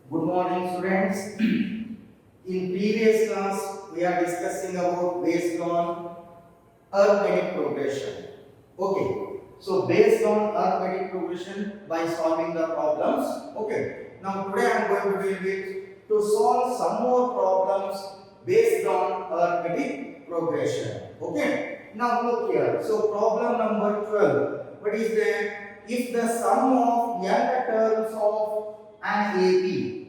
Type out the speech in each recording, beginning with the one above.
Good morning, students. In previous class, we are discussing about based on arithmetic progression. Okay. So based on arithmetic progression by solving the problems. Okay. Now today I am going to deal with to solve some more problems based on arithmetic progression. Okay. Now look here. So problem number 12. What is that? If the sum of n terms of an AP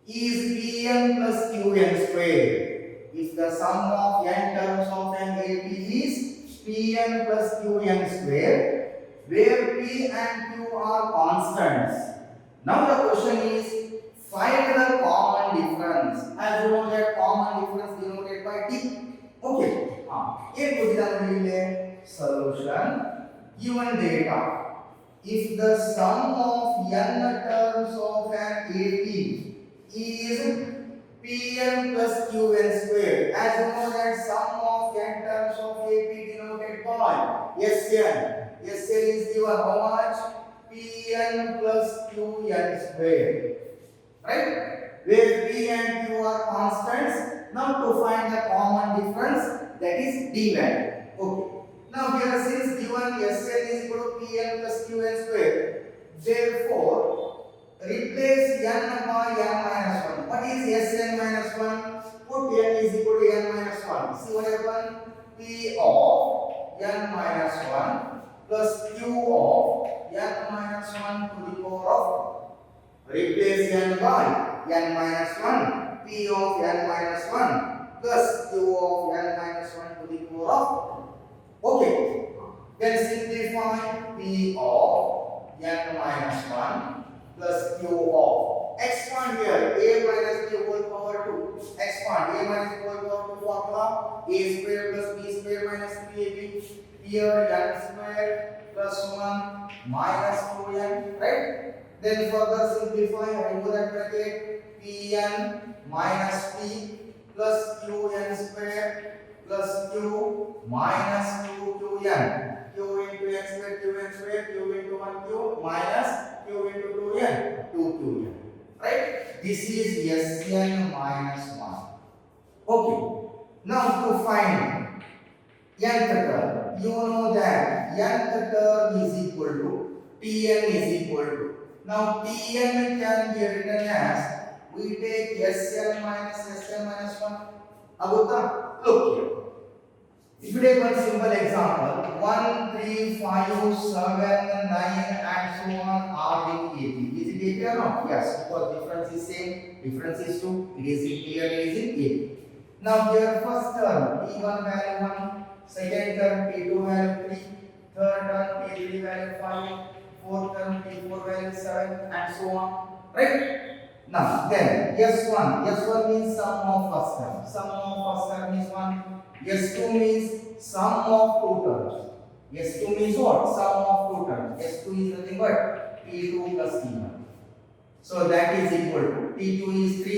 is Pn plus Qn square. If the sum of n terms of an AP is Pn plus Qn square, where P and Q are constants. Now the question is, find the common difference. As you know that common difference denoted by T. Okay. Solution given data. If the sum of n terms of an AP is Pn plus Qn square. As you know that sum of n terms of AP denoted by Sn. Sn is given how much? Pn plus Qn square. Right? Where P and Q are constants. Now to find the common difference, that is D value. Okay. Now here since given Sn is equal to Pn plus Qn square, therefore replace n by n minus 1. What is Sn minus 1? Put n is equal to n minus 1. See what happened? P of n minus 1 plus Q of n minus 1 to the power of, replace n by n minus 1. P of n minus 1 plus Q of n minus 1 to the power of. Okay. Then simplify P of n minus 1 plus Q of, expand here, a minus b whole power 2. Expand a minus b whole power 2 formula, a square plus b square minus 3ab. Here n square plus 1 minus 2n, right? Then further simplify, remove that bracket, pn minus p plus qn square plus q minus 2qn. Q into n square, qn square, q into 1q minus q into 2n, 2qn. Right? This is Sn minus 1. Okay. Now to find nth term, you know that nth term is equal to Tn is equal to. Now Tn can be written as, we take Sn minus 1. Agutta? Look here. If you take one simple example, 1, 3, 5, 7, 9 and so on are with AP. Is it AP or not? Yes, because difference is same, difference is 2, it is in P and it is in AP. Now here first term, P1 value 1, second term P2 value 3, third term P3 value 5, fourth term P4 value 7 and so on. Right? Now then S1 means sum of first term. Sum of first term is 1. S2 means sum of two terms. S2 means what? Sum of two terms. S2 is nothing but T2 plus T1. So that is equal to T2 is 3,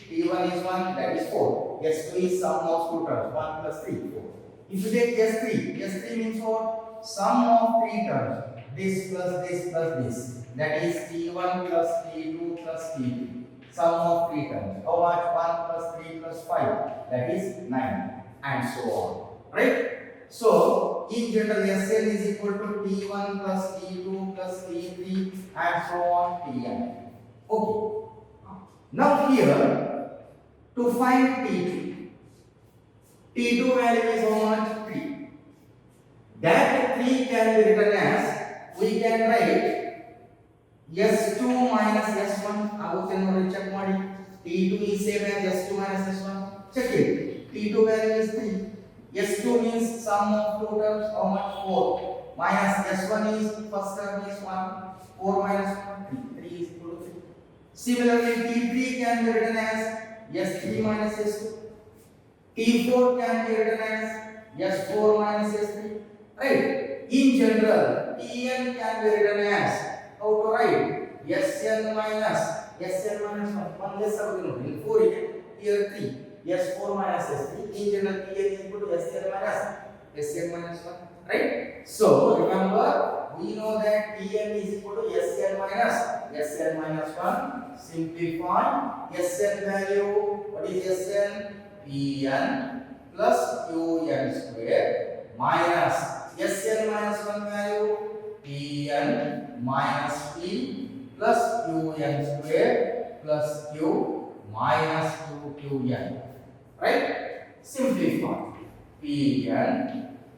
T1 is 1, that is 4. S2 is sum of two terms, 1 plus 3, 4. If you take S3 means what? Sum of three terms. This plus this plus this. That is T1 plus T2 plus T3. Sum of three terms. How much? 1 plus 3 plus 5. That is 9. And so on. Right? So, in general, Sn is equal to T1 plus T2 plus T3 and so on Tn. Okay. Now here, to find T2, T2 value is how much? 3. That 3 can be written as, we can write S2 minus S1. Agutte check ಮಾಡಿ. T2 is same as S2 minus S1. Check it. T2 value is 3. S2 means sum of two terms, how much? 4. Minus S1 is first term is 1. 4 minus 1, 3. 3 is equal to 3. Similarly, T3 can be written as S3 minus S2. T4 can be written as S4 minus S3. Right? In general, Tn can be written as, how to write? Sn minus 1. 1 less again. 4 here 3. S4 minus S3. In general, Tn is equal to Sn minus 1. Right? So remember, we know that Tn is equal to Sn minus Sn minus 1. Simplify. Sn value. What is Sn? Pn plus Qn square minus Sn minus 1 value. Pn minus P plus Qn square plus Q minus 2Qn. Right? Simplify. Pn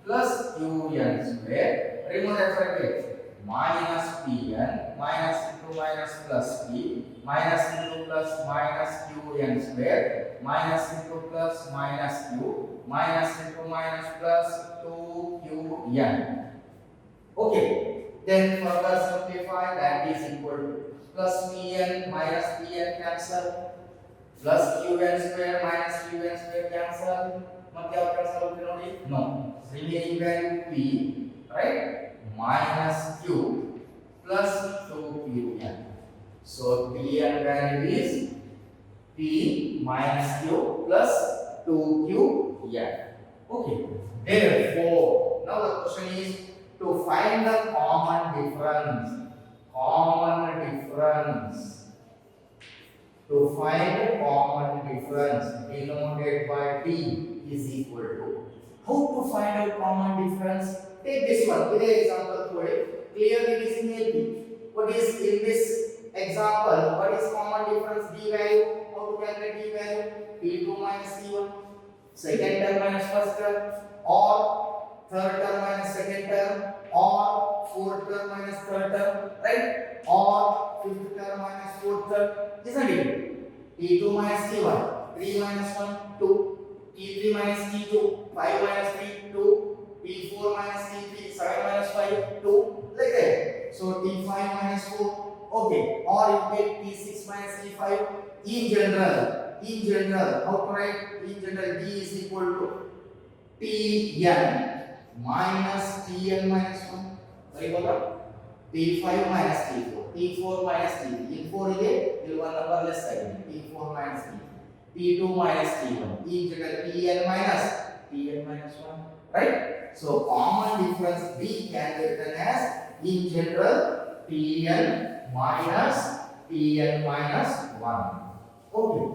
plus Qn square. Remove that bracket. Minus Pn minus into minus plus P minus into plus minus Qn square minus into plus minus Q minus into minus plus 2Qn. Okay. Then further simplify. That is equal to plus Pn minus Pn cancel plus Qn square minus Qn square cancel. ಮತ್ತೆ ಯಾವ cancel ಆಗುತ್ತೆ ನೋಡಿ? No. Remaining value P, right? Minus Q plus 2Qn. So Pn value is P minus Q plus 2Qn. Okay. Therefore, now the question is to find the common difference. Common difference. To find common difference denoted by D is equal to. How to find out common difference? Take this one. Give an example for it. Clearly it is in AP. What is in this example? What is common difference? D value. How to calculate D value? P2 minus P1. Second term minus first term. Or third term minus second term. Or fourth term minus third term. Right? Or fifth term minus fourth term. Isn't it? T2 minus T1. 3 minus 1, 2. T3 minus T2. 5 minus 3, 2. T4 minus T3, 7 minus 5, 2, like that. So T5 minus 4, okay. Or you take T6 minus T5. In general, how to write? In general, D is equal to Tn minus Tn minus 1. Sorry, what? T5 minus T4, T4 minus T3. In 4 is one number less side. T4 minus T3, T2 minus T1. In general, Tn minus 1. Right? So common difference B can be written as in general Tn minus 1. Okay.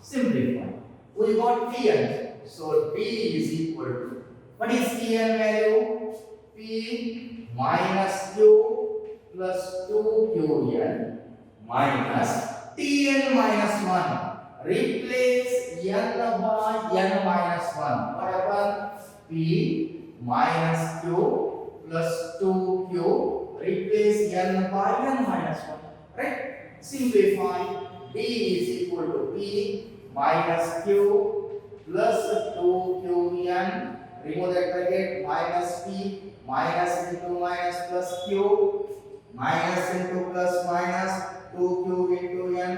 Simplify. We got Tn. So D is equal to, what is Tn value? P minus Q plus 2Qn minus Tn minus 1. Replace n by n minus 1. What happened? P minus Q plus 2Q replace n by n minus 1. Right? Simplify. D is equal to P minus Q plus 2Qn. Remove that bracket. Minus P minus into minus plus Q minus into plus minus 2Q into n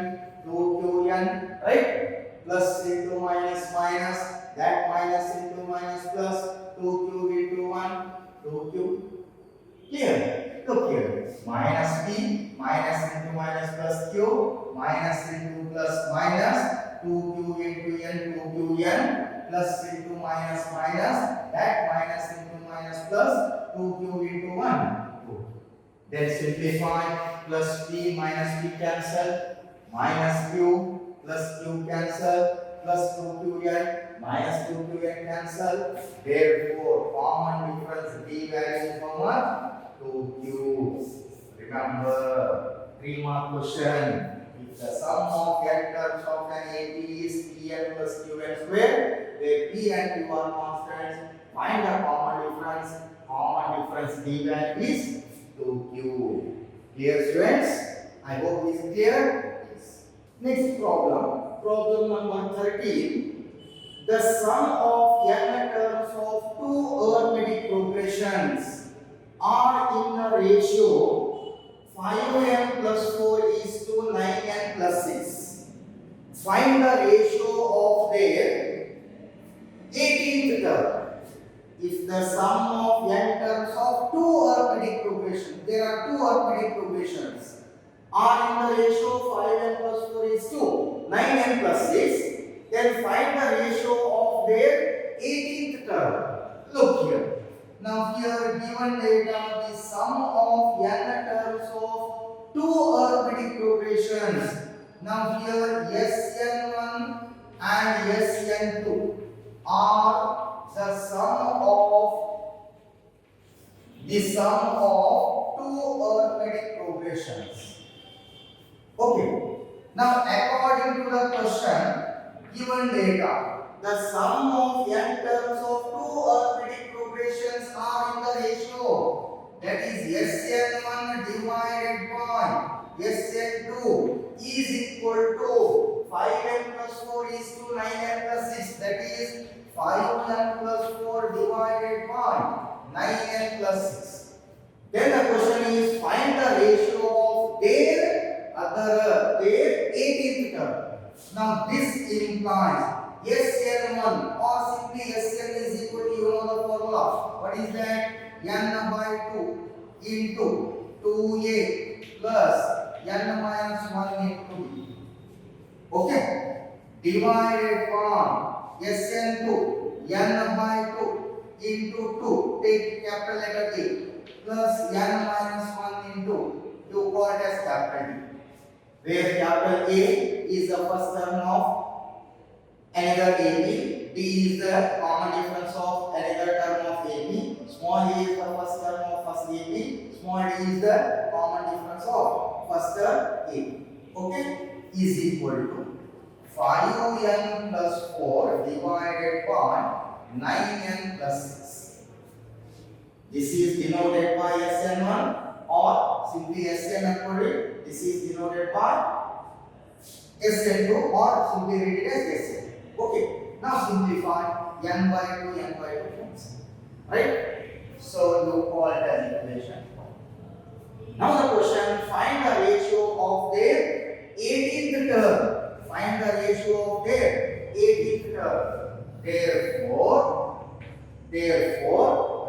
2Qn. Right? Plus into minus minus. That minus into minus plus 2Q into 1, 2Q. Clear? Look here. Minus P, minus into minus plus Q, minus into plus minus 2Q into n, 2Qn, plus into minus minus. That minus into minus plus 2Q into 1, 2. Then simplify. Plus P minus P cancel. Minus Q plus Q cancel. Plus 2Qn minus 2Qn cancel. Therefore, common difference D value from what? 2Q. Remember, 3-mark question. If the sum of vectors of an AP is Pn plus Qn square, where P and Q are constants, find the common difference. Common difference D value is 2Q. Clear, students? I hope this is clear. Yes. Next problem. Problem number 13. The sum of n terms of two arithmetic progressions are in a ratio 5n plus 4 is to 9n plus 6. Find the ratio of their 18th term. If the sum of n terms of two arithmetic progressions, there are two arithmetic progressions, are in the ratio 5n plus 4 is to 9n plus 6, then find the ratio of their 18th term. Look here. Now here given data, the sum of n terms of two arithmetic progressions. Now here Sn1 and Sn2 are the sum of two arithmetic progressions. Okay. Now according to the question, given data, the sum of n terms of two arithmetic progressions are in the ratio, that is Sn1 divided by Sn2 is equal to 5n plus 4 is to 9n plus 6, that is 5n plus 4 divided by 9n plus 6. Then the question is, find the ratio of their 18th term. Now this implies Sn1 or simply Sn is equal to, you know the formula. What is that? N by 2 into 2a plus n minus 1 into b. Okay? Divided by Sn2 n by 2 into 2, take capital letter A, plus n minus 1 into, you call it as capital D, where capital A is the first term of another AP, D is the common difference of another term of AP, small a is the first term of first AP, small d is the common difference of first term AP. Okay, is equal to 5n plus 4 divided by 9n plus 6. This is denoted by Sn1 or simply Sn1. This is denoted by Sn2 or simply read it as Sn. Okay, now simplify n by 2 cancel. Right? So you call it as equation. Now the question, find the ratio of their 18th term. Find the ratio of their 18th term. Therefore,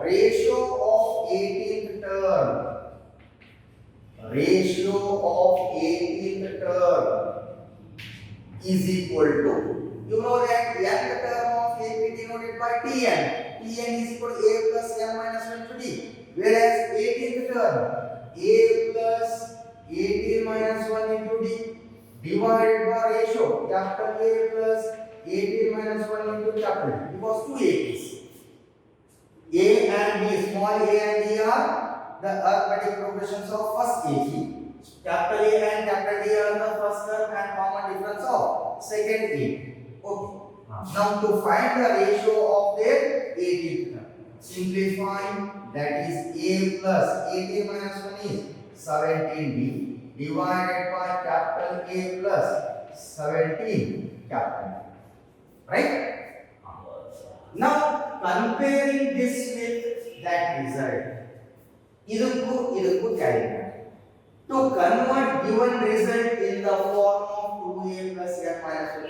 ratio of 18th term is equal to, you know that nth term of AP denoted by Tn. Tn is equal to a plus n minus 1 to d. Whereas 18th term, a plus 18 minus 1 into d divided by ratio capital A plus 18 minus 1 into capital D, because two APs. A and D, small a and D are the arithmetic progressions of first AP. Capital A and capital D are the first term and common difference of second AP. Okay. Now to find the ratio of their 18th term, simplify, that is a plus 18 minus 1 is 17b divided by capital A plus 17 capital D. Right? Now comparing this with that result, idukku carry. To convert given result in the form of 2a plus n minus 1b,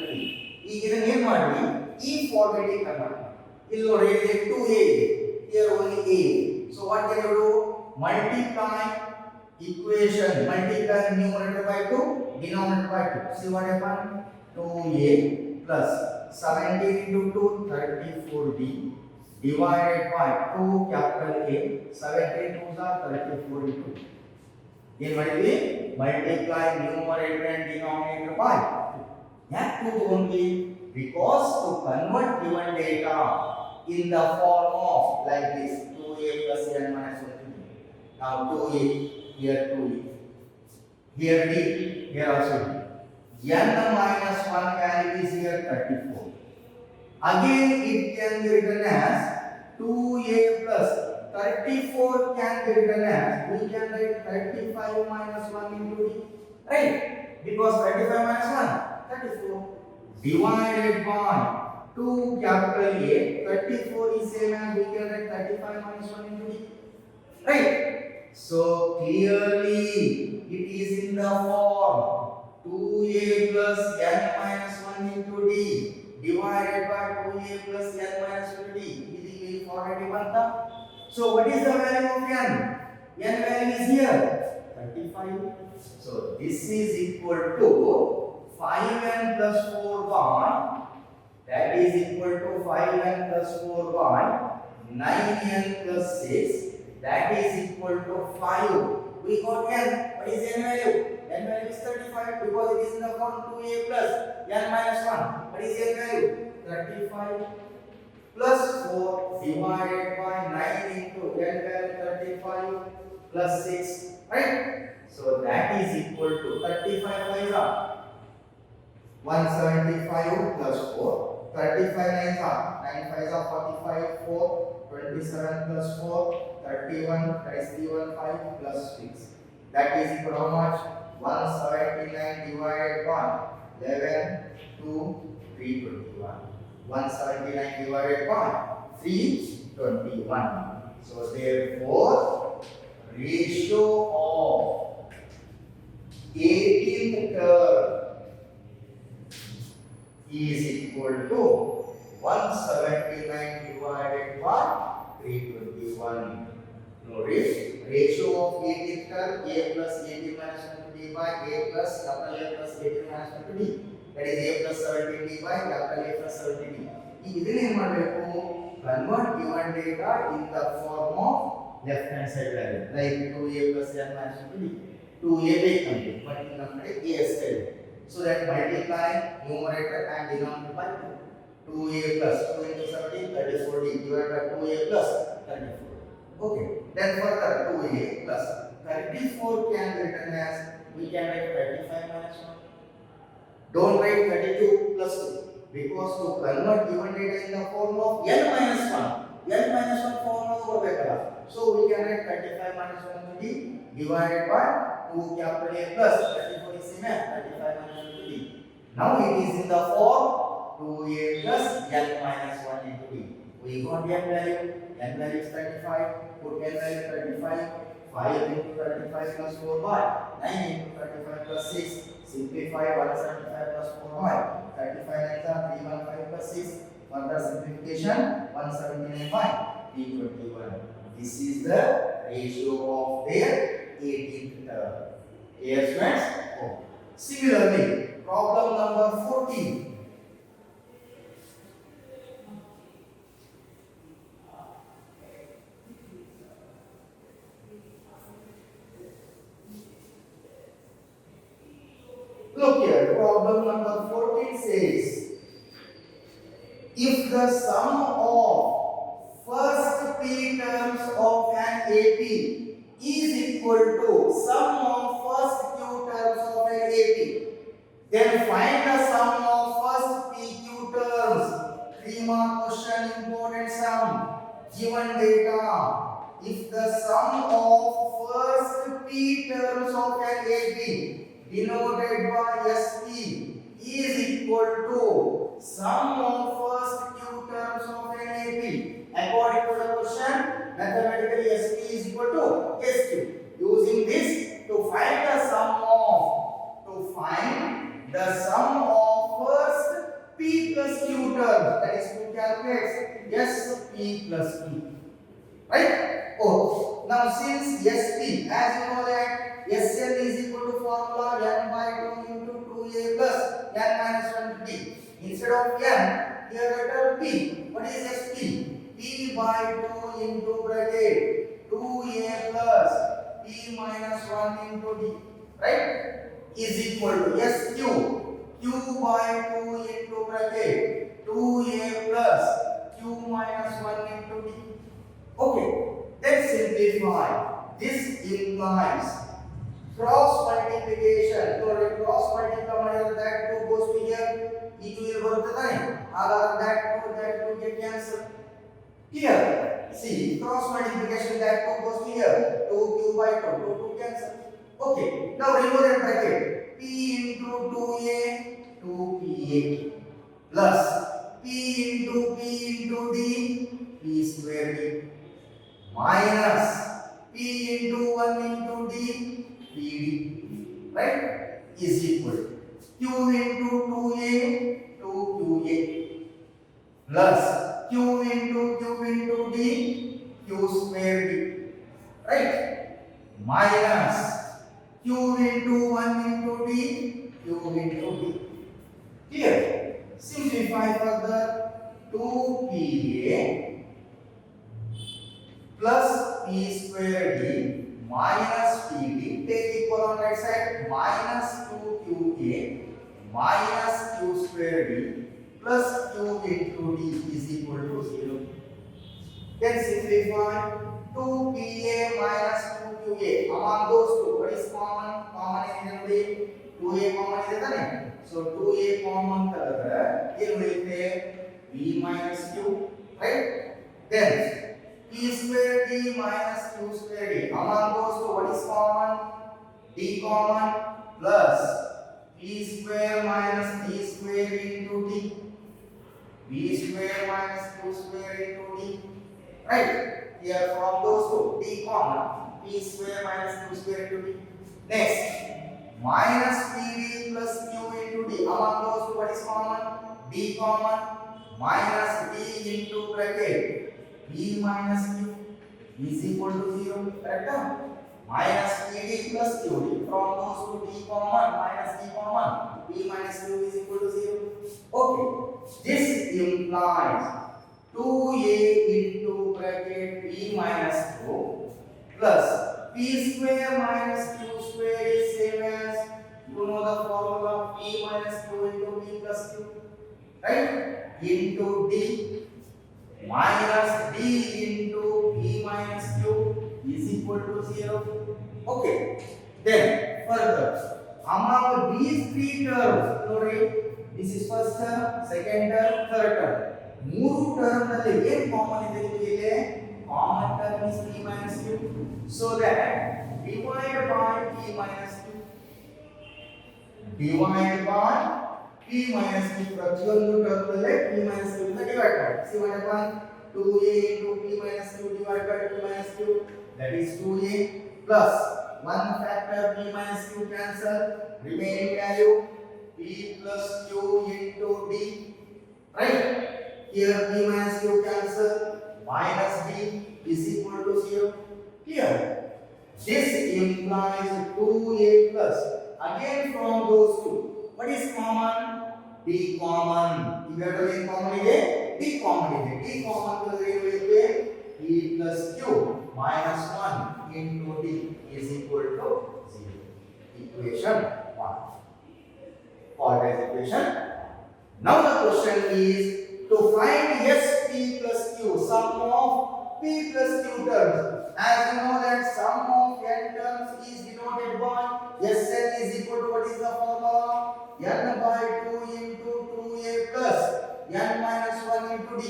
ಇದನ್ನ ಏನು ಮಾಡಿ ಈ format ಗೆ convert ಮಾಡಿ. ಇಲ್ಲಿ ನೋಡಿ ಇಲ್ಲಿ 2a ಇದೆ, here only a. So what can you do? Multiply equation, multiply numerator by 2, denominator by 2. See what happened? 2a plus 17 into 2, 34d divided by 2 capital A, 17 2s are 34 into 2. In multiply numerator and denominator by 2. That 2 only, because to convert given data in the form of like this 2a plus n minus 1. Now 2a, here 2a, here d, here also d. N minus 1 value is here 34. Again it can be written as 2a plus 34 can be written as, we can write 35 minus 1 into d, right? Because 35 minus 1, 34 divided by 2 capital A, 34 is same as, we can write 35 minus 1 into d, right? So clearly it is in the form 2a plus n minus 1 into d divided by 2a plus n minus 1 d. This is already banta. So what is the value of n? N value is here 35. So this is equal to 5n plus 4 by, that is equal to 5n plus 4 by 9n plus 6, that is equal to 5. We got n. What is n value? N value is 35 because it is in the form 2a plus n minus 1. What is n value? 35 plus 4 divided by 9 into n value 35 plus 6. Right? So that is equal to 35 by 175 plus 4. 35 9 5 45 4. 27 plus 4. 31 that is 315 plus 6. That is equal to how much? 179 divided by 11 to 321. 179 divided by 321. So therefore, ratio of 18th term is equal to 179 divided by 321. Notice ratio of 18th term a plus 18 minus 1 by a plus capital A plus 18 minus 1 that is a plus 17d by capital A plus 17d. ಇದನ್ನ ಏನು ಮಾಡಬೇಕು? Convert given data in the form of left hand side value like 2a plus n minus 1d. 2a ಬೇಕಂತೆ but ನಮ್ಮ ಕಡೆ a ಅಷ್ಟೇ ಇದೆ. So that multiply numerator and denominator by 2. 2a plus 2 into 17 34d divided by 2a plus 34. Okay. Then further 2a plus 34 can be written as we can write 35 minus 1. Don't write 32 plus 2 because to convert given data in the form of n minus 1. n minus 1 form ಕೊಡಬೇಕಲ್ಲ. So we can write 35 minus 1 to be divided by 2 capital A plus 34 is same as 35 minus 1 to be. Now it is in the form 2a plus n minus 1 into d. We got n value. N value is 35. Put n value 35. 5 into 35 plus 4 by 9 into 35 plus 6. Simplify 175 plus 4 by 35 9 315 plus 6. Further simplification 179 by 321. This is the ratio of their 18th term. Yes, friends? Oh. Similarly, problem number 14. Look here, problem number 14 says, if the sum of first p terms of an AP is equal to sum of first q terms of an AP, then find the sum of first PQ terms. 3-mark question, important sum. Given data, if the sum of first p terms of an AP denoted by SP is equal to sum of first q terms of an AP. According to the question, mathematically SP is equal to SQ. Using this to find the sum of first P plus Q term, that is to calculate SP plus Q. Right? Oh, now since SP, as you know that SN is equal to formula n by 2 into 2a plus n minus 1 d. Instead of n, here letter P. What is SP? P by 2 into bracket 2a plus P minus 1 into d. Right? Is equal to SQ. Q by 2 into bracket 2a plus Q minus 1 into d. Okay. Let's simplify. This implies cross multiplication. So cross multiply that 2 goes to here, e2 will go to the that 2 get cancelled. Here, see, cross multiplication that 2 goes to here, 2q by 2 cancel. Okay, now remove that bracket. P into 2a, 2pa plus P into d, p square d minus P into 1 into d, PD, right, is equal Q into 2a, 2qa plus Q into d, Q square d, right, minus Q into 1 into d, Q into d. Here, simplify further. 2pa plus p square d minus PD, take equal on right side, minus 2QA minus Q square D plus Q into D is equal to 0. Then simplify 2PA minus 2QA. Among those two, what is common? Common is 2A common is so 2A common B minus Q, right? Then P square D minus Q square D. Among those two, what is common? D common plus P square minus D square into D. B square minus Q square into D. Right? Here from those two, D common, P square minus Q square into D. Next, minus PD plus Q into D. Among those two, what is common? D common, minus D into bracket B minus Q is equal to 0. Correct? Minus PD plus QD. From those two, D common, minus D common, B minus Q is equal to 0. Okay. This implies 2A into bracket B minus Q plus P square minus Q square is same as, you know the formula, P minus Q into B plus Q, right? Into D minus D into B minus Q is equal to 0. Okay. Then further, among these three terms, note this is first term, second term, third term. ಮೂರು term ನಲ್ಲಿ ಏನು common ಇದೆ ನಿಮಗೆ common term is p minus q, so that divide by p minus q, divide by p minus q, ಪ್ರತಿಯೊಂದು term ನಲ್ಲಿ p minus q ಇಂದ divide ಮಾಡಿ. see what happen, 2a into p minus q divided by p minus q, that is 2a plus one factor p minus q cancel, remaining value p plus q into d, right? Here p minus q cancel, minus d is equal to 0. Here, this implies 2a plus. Again from those two, what is common? D common. If common is D common is D common p plus q minus 1 into d is equal to 0. Equation 1. Called as equation. Now the question is to find SP plus Q, sum of P plus Q terms. As you know that sum of n terms is denoted by Sn is equal to, what is the formula? N by 2 into 2a plus n minus 1 into d.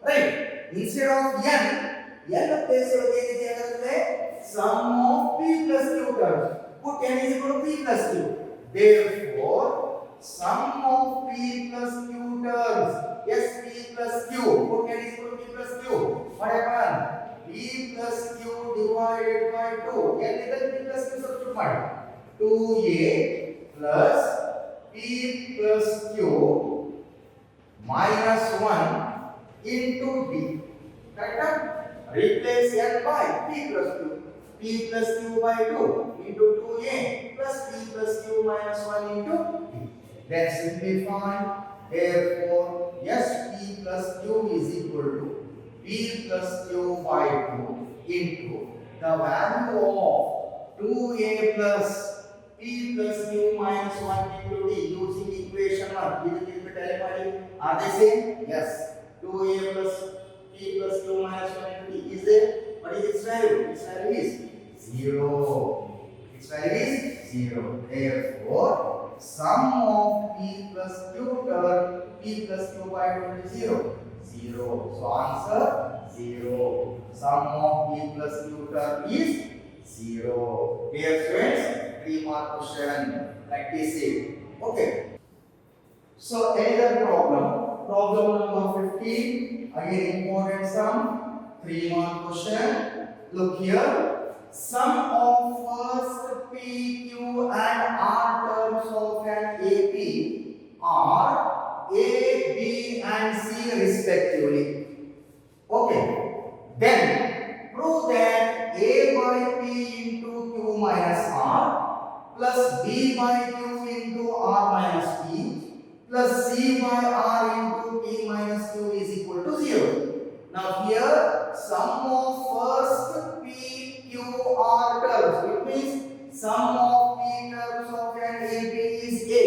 Right? Instead of n place sum of P plus Q terms. Put n is equal to P plus Q. Therefore, sum of P plus Q terms, SP plus Q, put n is equal to P plus Q. What happened? P plus Q divided by 2. n is P plus Q substitute ಮಾಡಿ. 2a plus P plus Q minus 1 into d. Correct? Replace n by P plus Q. P plus Q by 2 into 2a plus P plus Q minus 1 into d. Then simplify. Therefore, SP plus Q is equal to P plus Q by 2 into the value of 2a plus P plus Q minus 1 into d using equation 1. Are they same? Yes. 2a plus P plus Q minus 1 into d is there. What is its value? Its value is 0. Its value is 0. Therefore, sum of P plus Q term, P plus Q by 2 is 0. 0. So answer 0. Sum of P plus Q term is 0. Dear students, 3-mark question. Practice it. Okay. So another problem. Problem number 15. Again important sum. 3-mark question. Look here. Sum of first P, Q and R terms of an AP are A, B and C respectively. Okay. Then prove that A by P into Q minus R plus B by Q into R minus P plus C by R into P minus Q is equal to 0. Now here sum of first P, Q, R terms sum of p terms of an AP is A,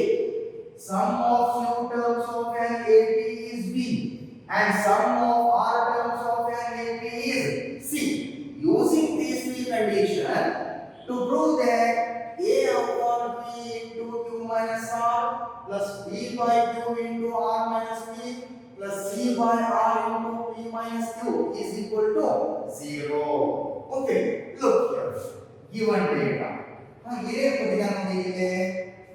sum of q terms of an AP is B, and sum of r terms of an AP is C. Using these three conditions, to prove that A upon P into Q minus R plus B by Q into R minus P plus C by R into P minus Q is equal to 0. Okay, look here. Given data.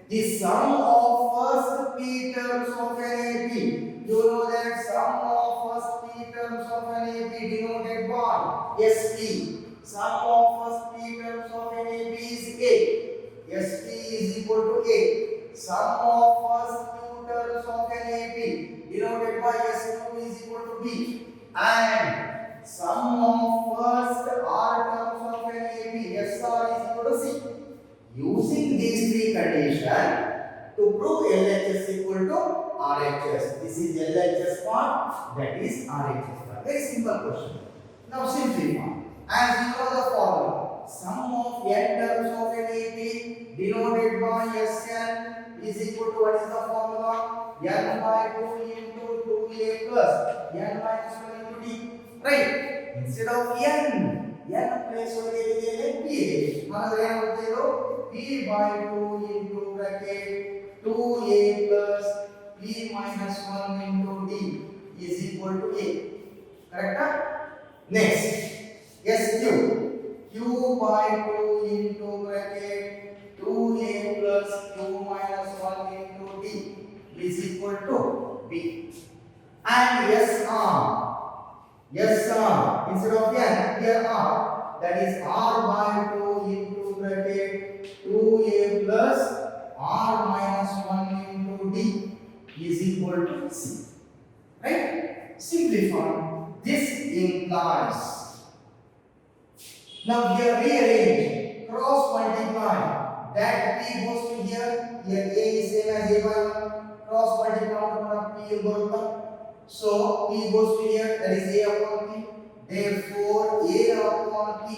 The sum of first P terms of an AP. You know that sum of first P terms of an AP denoted by SP. Sum of first P terms of an AP is A. SP is equal to A. Sum of first Q terms of an AP denoted by SQ is equal to B. And sum of first R terms of an AP SR is equal to C. Using these three conditions, to prove LHS equal to RHS. This is LHS part, that is RHS part. Very simple question. Now simplify. As you know the formula, sum of n terms of an AP denoted by Sn is equal to, what is the formula? N by 2 into 2a plus n minus 1 into d. Right? Instead of n place p. P by 2 into bracket 2a plus p minus 1 into d is equal to a. Correct? Next, SQ. Q by 2 into bracket 2a plus q minus 1 into d is equal to b. And SR. Instead of n, here R. That is R by 2 into bracket 2a plus R minus 1 into d is equal to C. Right? Simplify. This implies. Now here rearrange, cross multiply. That P goes to here. Here A is same as A by 1. Cross multiply P will go. So P goes to here. That is A upon P. Therefore A upon P.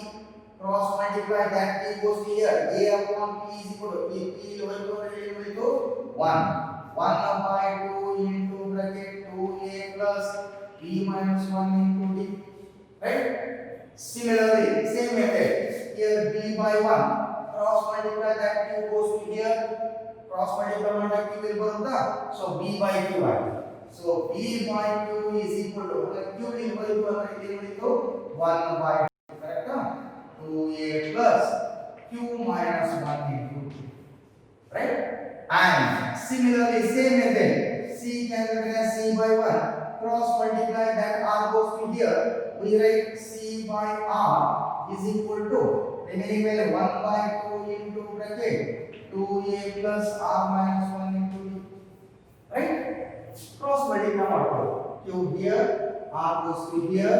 Cross multiply, that P goes to here. A upon P is equal to P equal to 1. 1 by 2 into bracket 2a plus p minus 1 into d. Right? Similarly, same method. Here b by 1. Cross multiply, that q goes to here. Cross multiply q will go. So b by qi. So b by q is equal to q is equal to 1 by 2a plus q minus 1 into d. Right? And similarly, same method. C can be written as C by 1. Cross multiply, that R goes to here. We write C by R is equal to remaining value 1 by 2 into bracket 2a plus R minus 1 into d. Right? Cross multiply. Q here, R goes to here,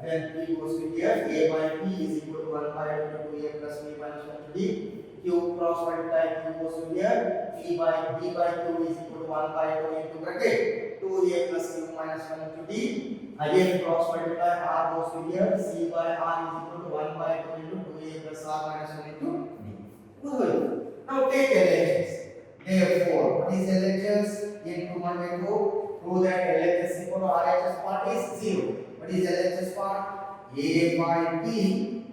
then P goes to here. A by P is equal to 1 by 2 2a plus P minus 1 into d. Q cross multiply, Q goes to here. B by Q is equal to 1 by 2 into bracket 2a plus Q minus 1 into d. Again cross multiply, R goes to here. C by R is equal to 1 by 2 into 2a plus R minus 1 into d. Good. Now take LHS. Therefore, what is LHS? Into 1 by 2. Prove that LHS equal to RHS part is 0. What is LHS part? A by P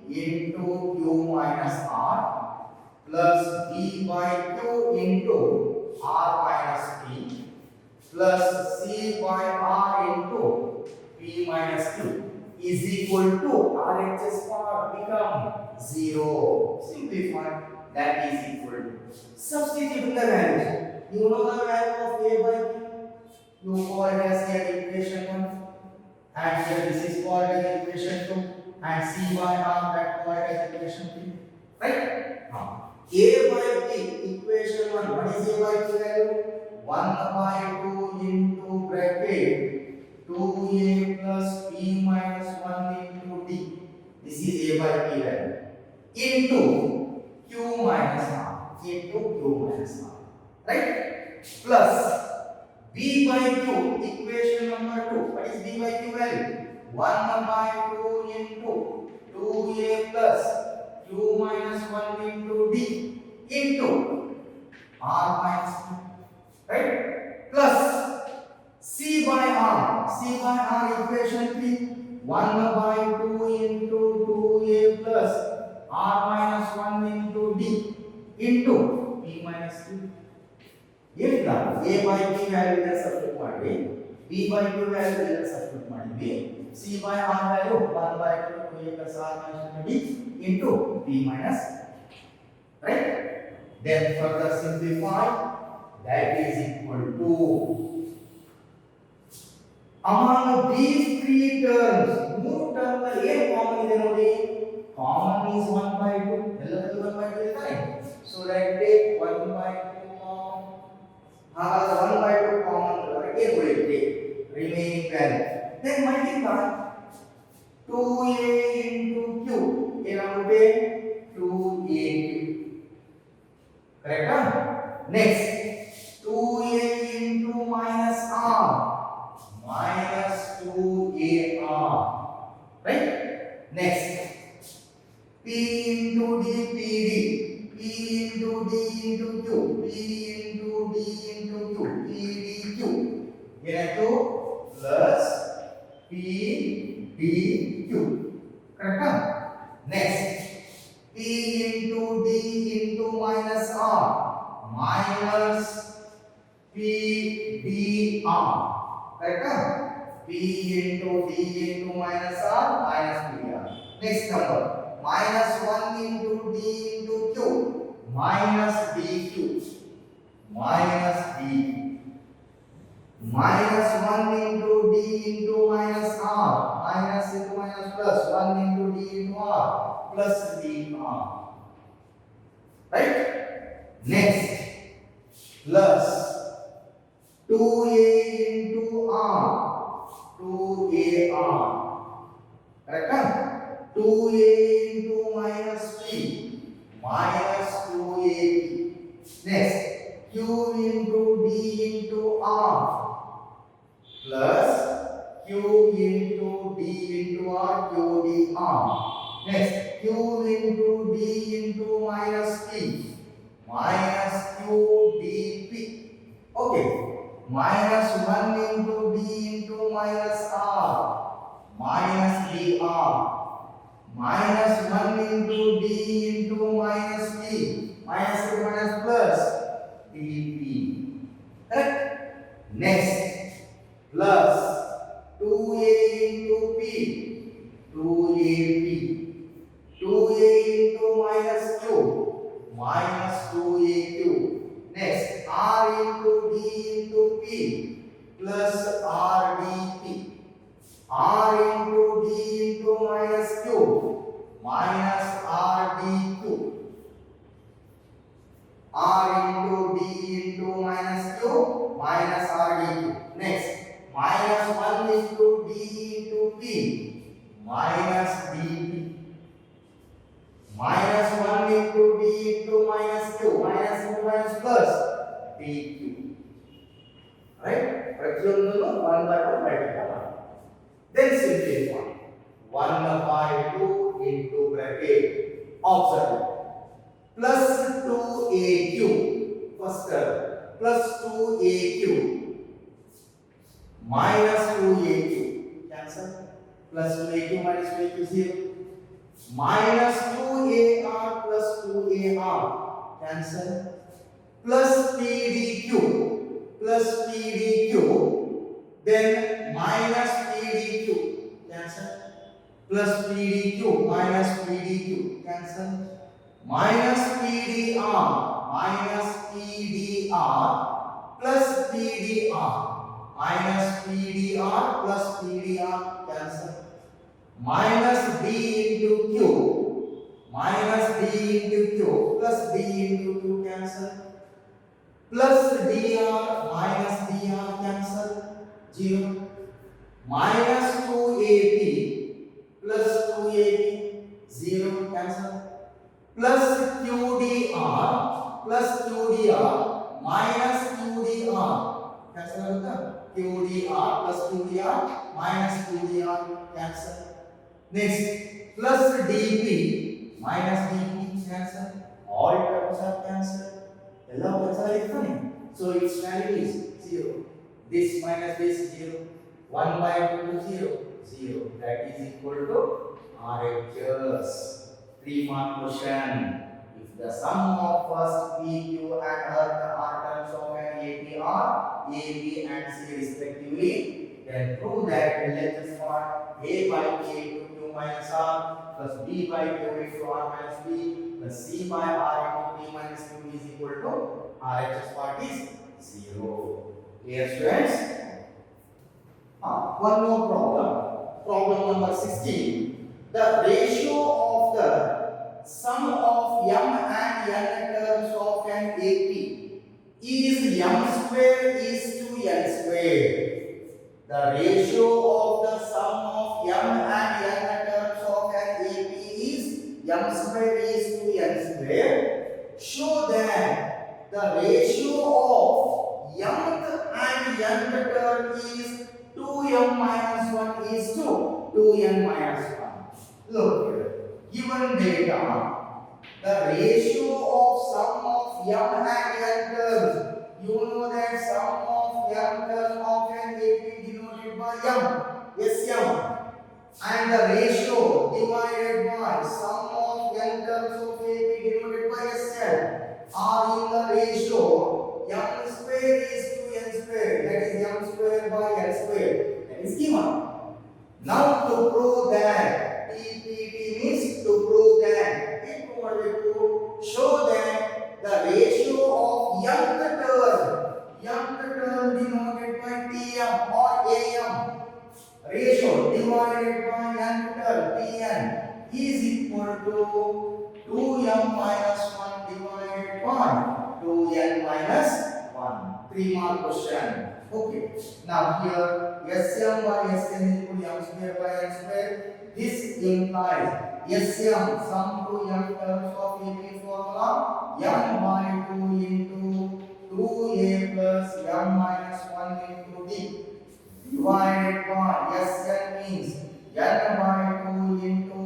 into Q minus R plus B by Q into R minus P plus C by R into P minus Q is equal to RHS part become 0. Simplify. That is equal to. Substitute the values. You know the value of A by P. You call it as here equation 1. And here this is called as equation 2. And C by R that called as equation 3. Right? Now, A by P equation 1. What is A by P value? 1 by 2 into bracket 2a plus P minus 1 into D. This is A by P value. Into Q minus R. Into Q minus R. Right? Plus B by Q equation number 2. What is B by Q value? 1 by 2 into 2a plus Q q minus 1 into d into r minus q, right? Plus c by r equation 3, 1 by 2 into 2a plus r minus 1 into d into p minus q. ಈಗ a by b value ನ substitute ಮಾಡಿ, b by q value ನ substitute ಮಾಡಿದ್ವಿ, c by r value 1 by 2 2a plus r minus d into p minus, right? Then further simplify, that is equal to, among these three terms, ಮೂರು term ನಲ್ಲಿ ಏನು common ಇದೆ ನೋಡಿ, common is 1 by 2, ಎಲ್ಲದಕ್ಕೂ 1 by 2 ಇರ್ತಾರೆ, so that take 1 by 2 common, ಹಾಗಾದ್ರೆ 1 by 2 common ಅದಕ್ಕೆ ಏನು ಉಳಿಯುತ್ತೆ, remaining value, then multiply 2a into q ಏನಾಗುತ್ತೆ 2aq, correct? Next 2a into minus r minus 2ar, right? Next p into d pd, p into d into q, p into d into q, pdq ಏನಾಯ್ತು plus pdq, correct? Next p into d into minus r minus pdr, correct? p into d into minus r minus pdr. Next number minus 1 into d into q minus dq minus d, minus 1 into d into minus r minus into minus plus 1 into d into r plus dr, right? Next plus 2a into r 2ar, correct? 2a into minus p minus 2ap. Next q into d into r plus q into d into r qdr. Next q into d into minus p minus qdp. Okay, minus 1 into d into minus r minus dr, minus 1 into d into minus p minus into minus plus dp, correct? Next plus 2a into p 2ap, 2a into minus q minus 2aq. Next r into d into p plus rdp, r into d into minus q minus rdq, r into d into minus q minus rdq. Next minus 1 into d into p minus dp, minus 1 into d into minus q minus into minus plus dq, right? ಪ್ರತಿಯೊಂದನ್ನು 1 by 1 multiply ಮಾಡಿ, then simplify 1 by 2 into bracket, observe plus 2aq first term plus 2aq minus 2aq, cancel, plus 2aq minus 2aq 0, minus 2ar plus 2ar, cancel, plus pdq plus pdq, then minus pdq, cancel, plus pdq minus pdq, cancel, minus pdr minus pdr plus pdr minus pdr plus pdr, cancel, minus d into q minus d into q plus d into q, cancel, plus dr minus dr, cancel, 0, minus 2ap plus 2ap 0, cancel, plus qdr plus qdr minus qdr, cancel ಆಗುತ್ತಾ, qdr plus qdr minus qdr, cancel. Next plus dp minus dt cancel, all terms are cancelled. ಎಲ್ಲ ಒಂದ್ಸಲ ಇರ್ತಾನೆ. So its value is 0. This minus this 0. 1 by 2 0. 0. That is equal to RHS. 3-mark question. If the sum of first P, Q and Earth are terms of an AP are A, B and C respectively, then prove that LHS for A by K into Q minus R plus B by Q into R minus B plus C by R into P minus Q is equal to RHS part is 0. Clear, students? One more problem. Problem number 16. The ratio of the sum of m and n terms of an AP is m square is to n square. The ratio of the sum of m and n terms of an AP is m square is to n square. Show that the ratio of mth and nth term is 2m minus 1 is to 2n minus 1. Look here. Given data, the ratio of sum of m and n terms, you know that sum of m term of an AP denoted by m, Sm, and the ratio divided by sum of n terms of AP denoted by Sl are in the ratio m square is to n square, that is m square by n square, that is given. Now to prove that, PPT means to prove that, show that the ratio of mth term denoted by Tm or Am, ratio divided by nth term Tn is equal to 2m minus 1 divided by 2n minus 1. 3-mark question. Okay. Now here Sm by Sn is equal to m square by n square. This implies Sm sum to m terms of AP formula m by 2 into 2a plus m minus 1 into d divided by Sn means n by 2 into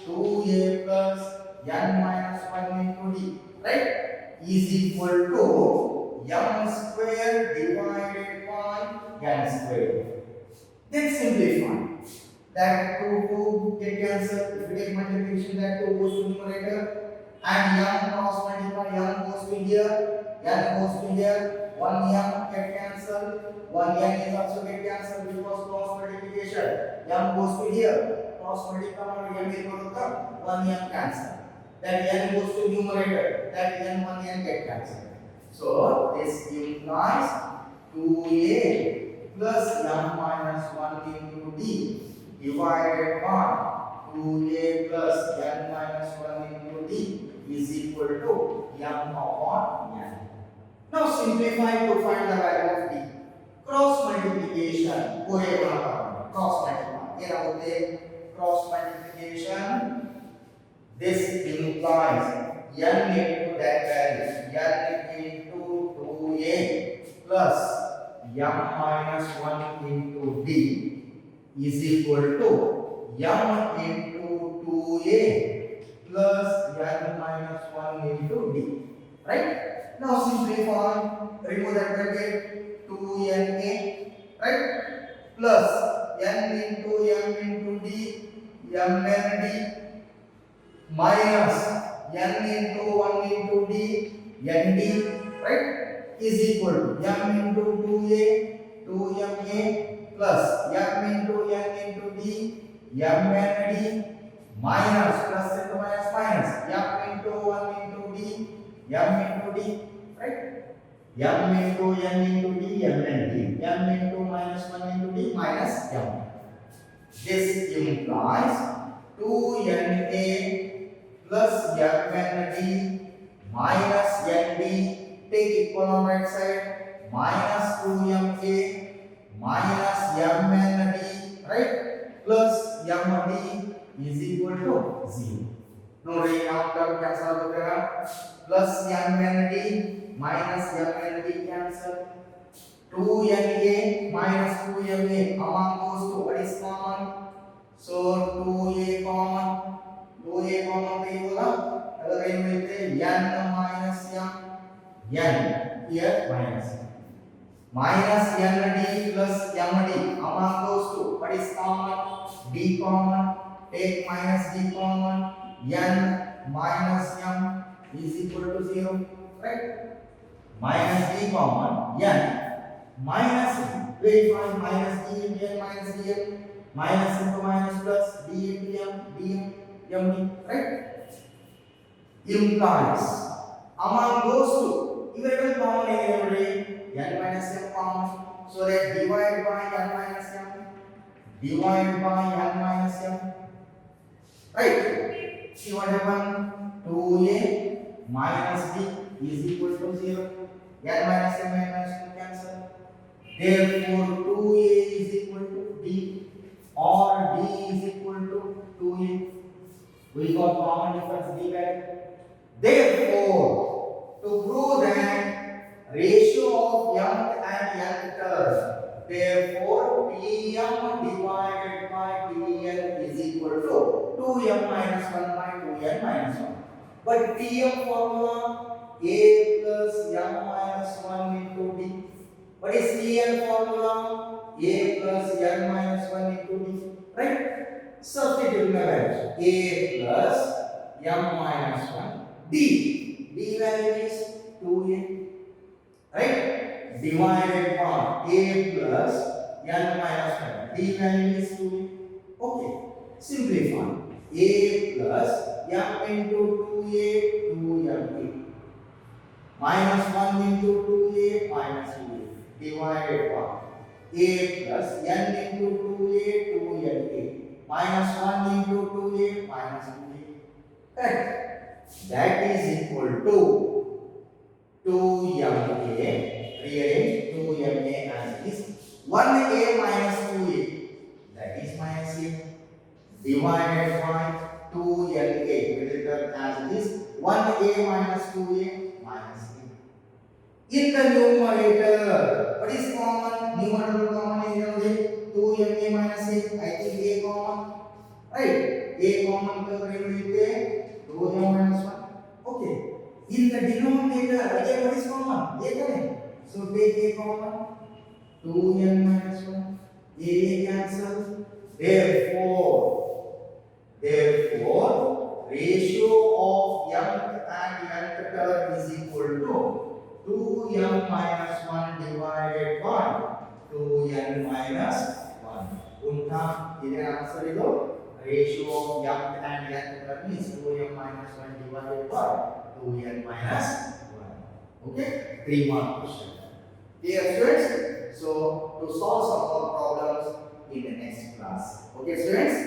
2a plus n minus 1 into d, right, is equal to m square divided by n square. Then simplify. That 2 get cancelled. If you take multiplication, that 2 goes to numerator and m cross multiply, m goes to here, n goes to here, 1 m get cancelled, 1 n is also get cancelled because cross multiplication, m goes to here, cross multiply m is equal to 1 m cancel, that n goes to numerator, that n 1 n get cancelled. So this implies 2a plus m minus 1 into d divided by 2a plus n minus 1 into d is equal to m upon n. Now simplify to find the value of d. Cross multiplication, cross multiply. Cross multiplication. This implies n into that value, n into 2a plus m minus 1 into d is equal to m into 2a plus n minus 1 into d, right? Now simplify, remove that bracket, 2na, right, plus n into m into d, mn d, minus n into 1 into d, nd, right, is equal to m into 2a, 2ma plus m into n into d, mn d, minus plus into minus minus m into 1 into d, m into d, right, m into n into d, mn d, m into minus 1 into d minus m. This implies 2na plus mnd minus nd, take equal on right side, minus 2ma minus mnd, right, plus md is equal to 0. ನೋಡಿ ಯಾವ term cancel ಆಗುತ್ತೆ, plus mnd minus mnd cancel, 2na minus 2ma among goes to what is common, so 2a common, 2 2a common ತೆಗೆಯುವಾಗ ಅದರ ಏನು ಉಳಿಯುತ್ತೆ n minus m n here minus nd plus md among those two what is common d common take minus d common n minus m is equal to 0 right minus d common n minus verify minus d into n minus dn minus into minus plus d into m dm md right implies among those two ಇವೆರಡು common ಇದೆ ನೋಡಿ n minus m common so that divide by n minus m divide by n minus m right see what happened 2a minus b is equal to 0 n minus m cancel therefore 2a is equal to d or d is equal to 2a we got common difference d value therefore to prove that ratio of mth and nth term therefore pm divided by pn is equal to 2m minus 1 by 2n minus 1 but pm formula a plus m minus 1 into d what is pn formula a plus n minus 1 into d right substitute the values a plus m minus 1 d d value is 2a right divided by a plus n minus 1 d value is 2a okay simplify a plus m into 2a 2ma minus 1 into 2a minus 2a divided by a plus n into 2a 2na minus 1 into 2a minus 2a correct that is equal to 2ma rearrange 2ma as it is 1a minus 2a that is minus a divided by 2na written as it is 1a minus 2a minus a in the numerator what is common numerator common is only 2ma minus a I think a common right a common is 2m minus 1 okay in the denominator again what is common a correct so take a common 2n minus 1 a cancel therefore ratio of mth and nth term is equal to 2m minus 1 divided by 2n minus 1 unta idhe answer idu ratio of mth and nth term is 2m minus 1 divided by 2n minus 1 okay 3 mark question dear students so to solve some more problems in the next class okay students